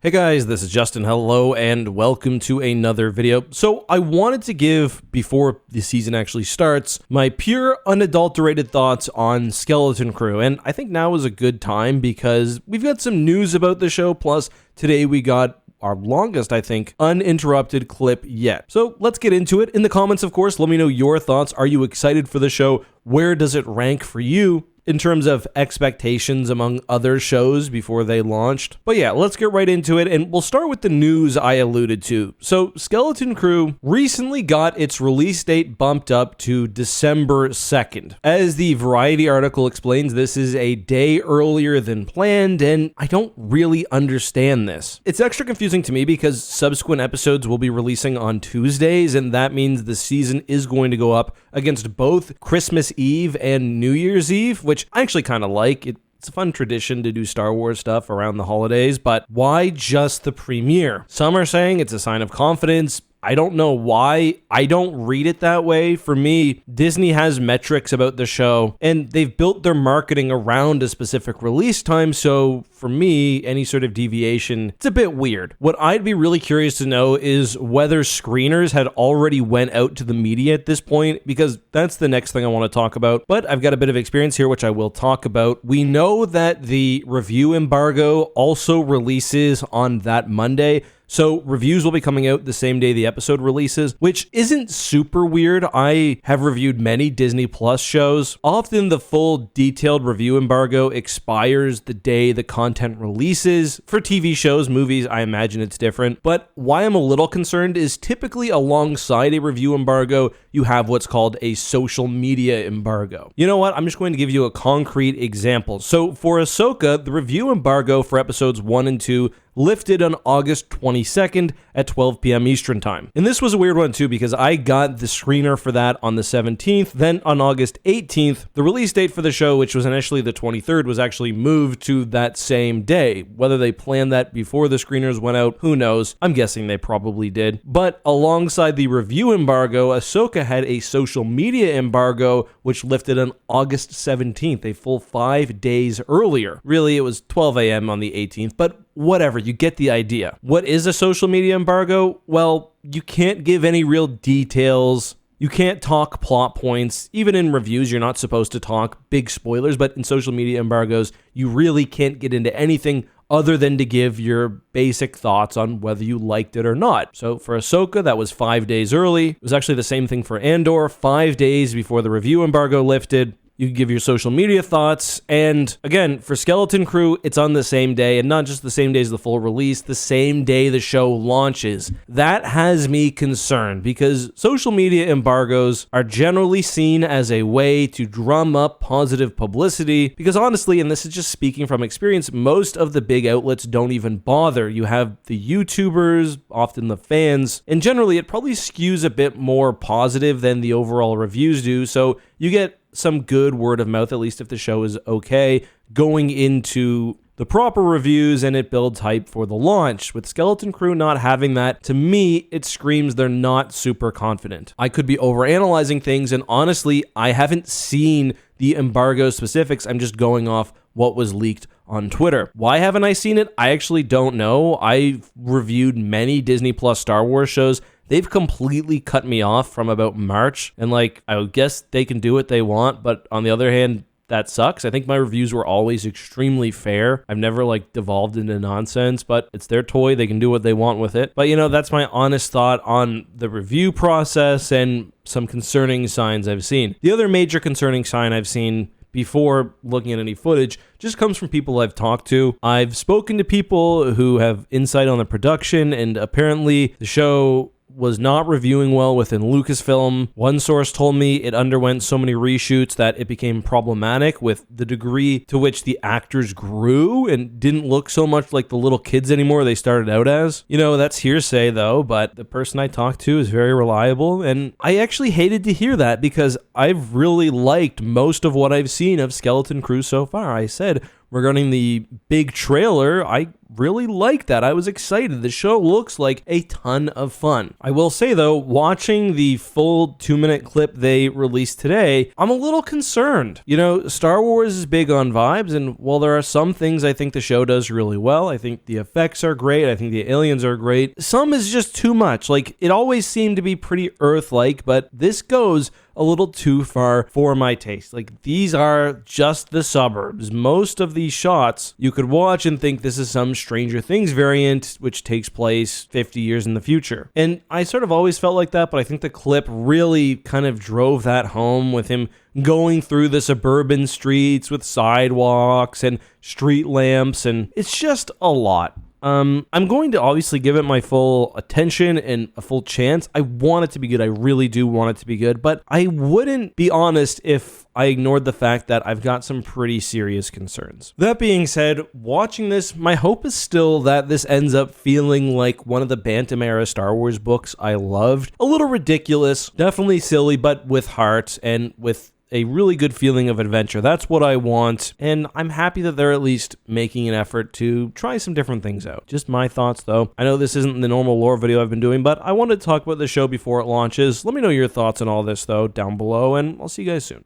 Hey guys, this is Justin. Hello and welcome to another video. So I wanted to give, before the season actually starts, my pure unadulterated thoughts on Skeleton Crew. And I think now is a good time because we've got some news about the show. Plus today we got our longest, I think, uninterrupted clip yet. So let's get into it. In the comments, of course, let me know your thoughts. Are you excited for the show? Where does it rank for you in terms of expectations among other shows before they launched? But yeah, let's get right into it, and we'll start with the news I alluded to. So Skeleton Crew recently got its release date bumped up to December 2nd. As the Variety article explains, this is a day earlier than planned, and I don't really understand this. It's extra confusing to me because subsequent episodes will be releasing on Tuesdays, and that means the season is going to go up against both Christmas Eve and New Year's Eve, which I actually kind of like. It's a fun tradition to do Star Wars stuff around the holidays, but why just the premiere? Some are saying it's a sign of confidence. I don't know why. I don't read it that way. For me, Disney has metrics about the show, and they've built their marketing around a specific release time, so for me, any sort of deviation, it's a bit weird. What I'd be really curious to know is whether screeners had already went out to the media at this point, because that's the next thing I want to talk about. But I've got a bit of experience here, which I will talk about. We know that the review embargo also releases on that Monday, so reviews will be coming out the same day the episode releases, which isn't super weird. I have reviewed many Disney Plus shows. Often the full detailed review embargo expires the day the content releases. For TV shows, movies, I imagine it's different. But why I'm a little concerned is typically alongside a review embargo, you have what's called a social media embargo. You know what? I'm just going to give you a concrete example. So for Ahsoka, the review embargo for episodes 1 and 2 lifted on August 22nd at 12 p.m. Eastern Time. And this was a weird one too because I got the screener for that on the 17th. Then on August 18th, the release date for the show, which was initially the 23rd, was actually moved to that same day. Whether they planned that before the screeners went out, who knows? I'm guessing they probably did. But alongside the review embargo, Ahsoka had a social media embargo, which lifted on August 17th, a full 5 days earlier. Really, it was 12 a.m. on the 18th, but whatever, you get the idea. What is a social media embargo? Well, you can't give any real details. You can't talk plot points. Even in reviews, you're not supposed to talk big spoilers, but in social media embargoes, you really can't get into anything other than to give your basic thoughts on whether you liked it or not. So for Ahsoka, that was 5 days early. It was actually the same thing for Andor, 5 days before the review embargo lifted. You can give your social media thoughts, and again, for Skeleton Crew, it's on the same day, and not just the same day as the full release, the same day the show launches. That has me concerned, because social media embargoes are generally seen as a way to drum up positive publicity, because honestly, and this is just speaking from experience, most of the big outlets don't even bother. You have the YouTubers, often the fans, and generally it probably skews a bit more positive than the overall reviews do, so you get some good word of mouth, at least if the show is okay, going into the proper reviews, and it builds hype for the launch. With Skeleton Crew not having that, to me, it screams they're not super confident. I could be overanalyzing things, and honestly, I haven't seen the embargo specifics. I'm just going off what was leaked on Twitter. Why haven't I seen it? I actually don't know. I've reviewed many Disney Plus Star Wars shows. They've completely cut me off from about March, and I guess they can do what they want, but on the other hand, that sucks. I think my reviews were always extremely fair. I've never devolved into nonsense, but it's their toy. They can do what they want with it. But that's my honest thought on the review process and some concerning signs I've seen. The other major concerning sign I've seen before looking at any footage just comes from people I've talked to. I've spoken to people who have insight on the production, and apparently the show was not reviewing well within Lucasfilm. One source told me it underwent so many reshoots that it became problematic with the degree to which the actors grew and didn't look so much like the little kids anymore they started out as. That's hearsay though, but the person I talked to is very reliable, and I actually hated to hear that because I've really liked most of what I've seen of Skeleton Crew so far. I said regarding the big trailer, I really liked that. I was excited. The show looks like a ton of fun. I will say though, watching the full 2-minute clip they released today, I'm a little concerned. You know, Star Wars is big on vibes, and while there are some things I think the show does really well, I think the effects are great, I think the aliens are great, some is just too much. Like, it always seemed to be pretty Earth-like, but this goes a little too far for my taste. Like, these are just the suburbs. Most of these shots you could watch and think this is some Stranger Things variant which takes place 50 years in the future. And I sort of always felt like that, but I think the clip really kind of drove that home with him going through the suburban streets with sidewalks and street lamps, and it's just a lot. I'm going to obviously give it my full attention and a full chance. I want it to be good. I really do want it to be good, but I wouldn't be honest if I ignored the fact that I've got some pretty serious concerns. That being said, watching this, my hope is still that this ends up feeling like one of the Bantam era Star Wars books I loved. A little ridiculous, definitely silly, but with heart and with a really good feeling of adventure. That's what I want, and I'm happy that they're at least making an effort to try some different things out. Just my thoughts, though. I know this isn't the normal lore video I've been doing, but I wanted to talk about the show before it launches. Let me know your thoughts on all this, though, down below, and I'll see you guys soon.